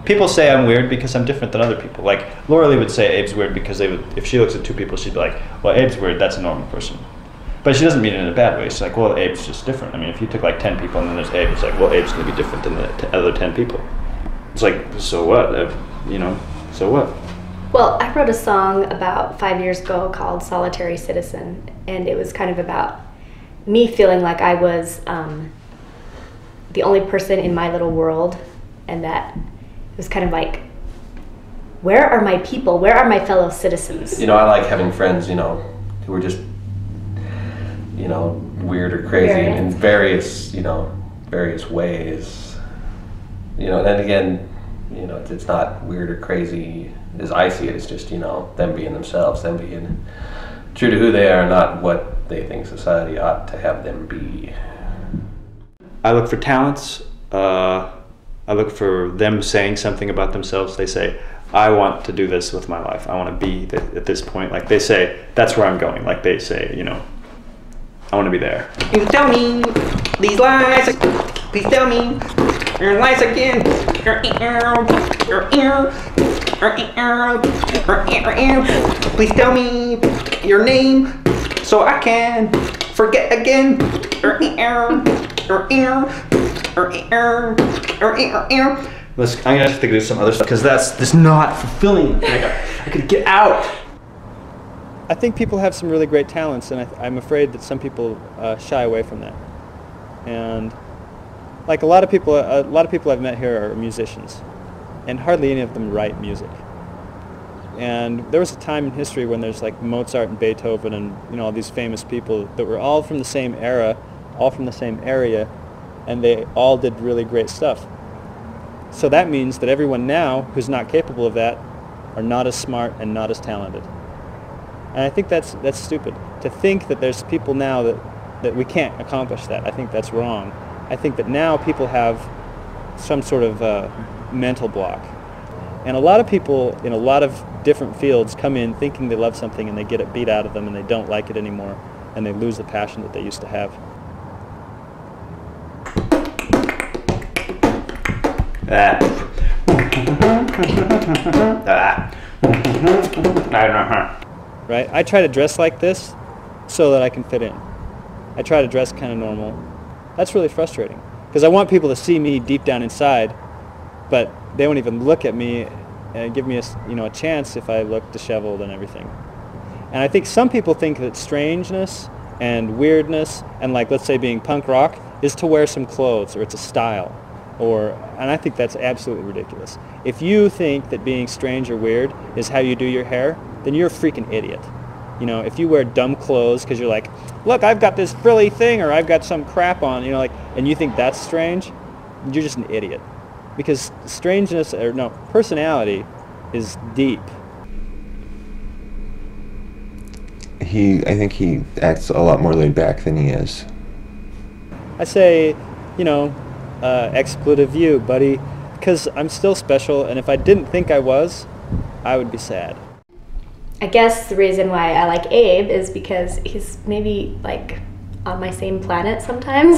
People say I'm weird because I'm different than other people. Like, Laura Lee would say Abe's weird because if she looks at two people, she'd be like, well, Abe's weird, that's a normal person. But she doesn't mean it in a bad way. She's like, well, Abe's just different. I mean, if you took like 10 people and then there's Abe, it's like, well, Abe's going to be different than the other 10 people. It's like, so what? So what? Well, I wrote a song about 5 years ago called Solitary Citizen, and it was kind of about me feeling like I was the only person in my little world, and that it was kind of like, where are my people? Where are my fellow citizens? I like having friends, who are just, weird or crazy in various, various ways. And then again, it's not weird or crazy as I see it. It's just, them being themselves, them being true to who they are, not what they think society ought to have them be. I look for talents. I look for them saying something about themselves. They say, I want to do this with my life. I want to be at this point. Like they say, that's where I'm going. Like they say, I want to be there. You tell me these lies. Please tell me your lies again. Please tell me your name so I can forget again. I'm gonna have to do some other stuff because that's not fulfilling. I could get out. I think people have some really great talents, and I'm afraid that some people shy away from that. And like a lot of people I've met here are musicians, and hardly any of them write music. And there was a time in history when there's like Mozart and Beethoven and all these famous people that were all from the same era, all from the same area, and they all did really great stuff. So that means that everyone now who's not capable of that are not as smart and not as talented. And I think that's stupid. To think that there's people now that we can't accomplish that, I think that's wrong. I think that now people have some sort of mental block. And a lot of people in a lot of different fields come in thinking they love something and they get it beat out of them and they don't like it anymore and they lose the passion that they used to have. Right? I try to dress like this so that I can fit in. I try to dress kind of normal. That's really frustrating because I want people to see me deep down inside, but they won't even look at me and give me a chance if I look disheveled and everything. And I think some people think that strangeness and weirdness and, like, let's say being punk rock is to wear some clothes or it's a style. And I think that's absolutely ridiculous. If you think that being strange or weird is how you do your hair, then you're a freaking idiot. If you wear dumb clothes because you're like, look, I've got this frilly thing or I've got some crap on, and you think that's strange, you're just an idiot. Because personality is deep. I think he acts a lot more laid back than he is. I say, expletive you, buddy, because I'm still special, and if I didn't think I was, I would be sad. I guess the reason why I like Abe is because he's maybe like on my same planet sometimes.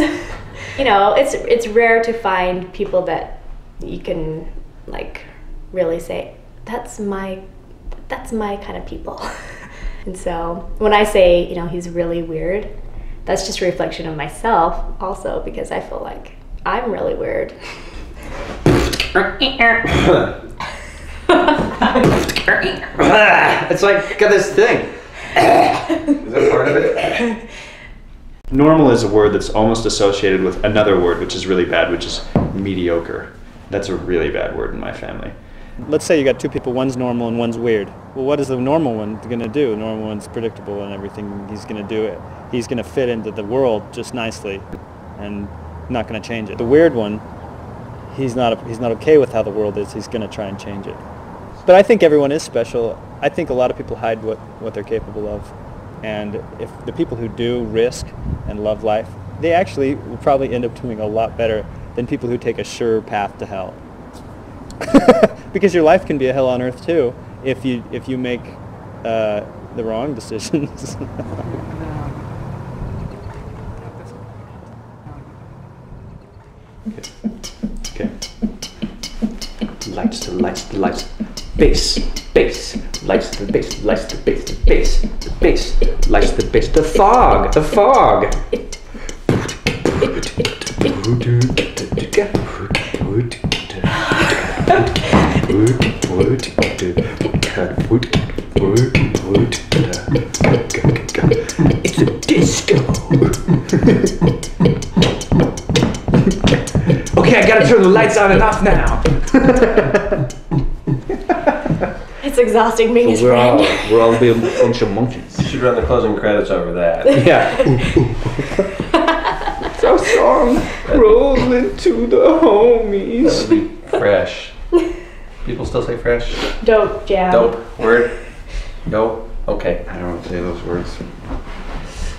It's rare to find people that you can like really say, that's my kind of people. And so when I say, he's really weird, that's just a reflection of myself also, because I feel like I'm really weird. It's like, got this thing. Is that part of it? Normal is a word that's almost associated with another word which is really bad, which is mediocre. That's a really bad word in my family. Let's say you got two people, one's normal and one's weird. Well, what is the normal one going to do? The normal one's predictable and everything he's going to do it. He's going to fit into the world just nicely and not going to change it. The weird one, he's not okay with how the world is. He's going to try and change it. But I think everyone is special. I think a lot of people hide what they're capable of. And if the people who do risk and love life, they actually will probably end up doing a lot better than people who take a sure path to hell. Because your life can be a hell on earth too if you make the wrong decisions. Okay. lights the lights the lights. Bass, bass, lights the bass, lights the bass, the bass, the bass, lights the bass. The fog, the fog. It's a disco. Okay, I gotta turn the lights on and off now. It's exhausting being his We're friend. all be a bunch of monkeys. You should run the closing credits over that. Yeah. It's our song. Rolling to the That homies. would be fresh. People still say fresh? Dope jam. Dope. Word? Dope? Okay. I don't want to say those words.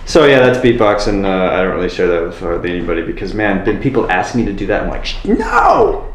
So yeah, that's beatbox, and I don't really share that with hardly anybody because man, then people ask me to do that. I'm like, no.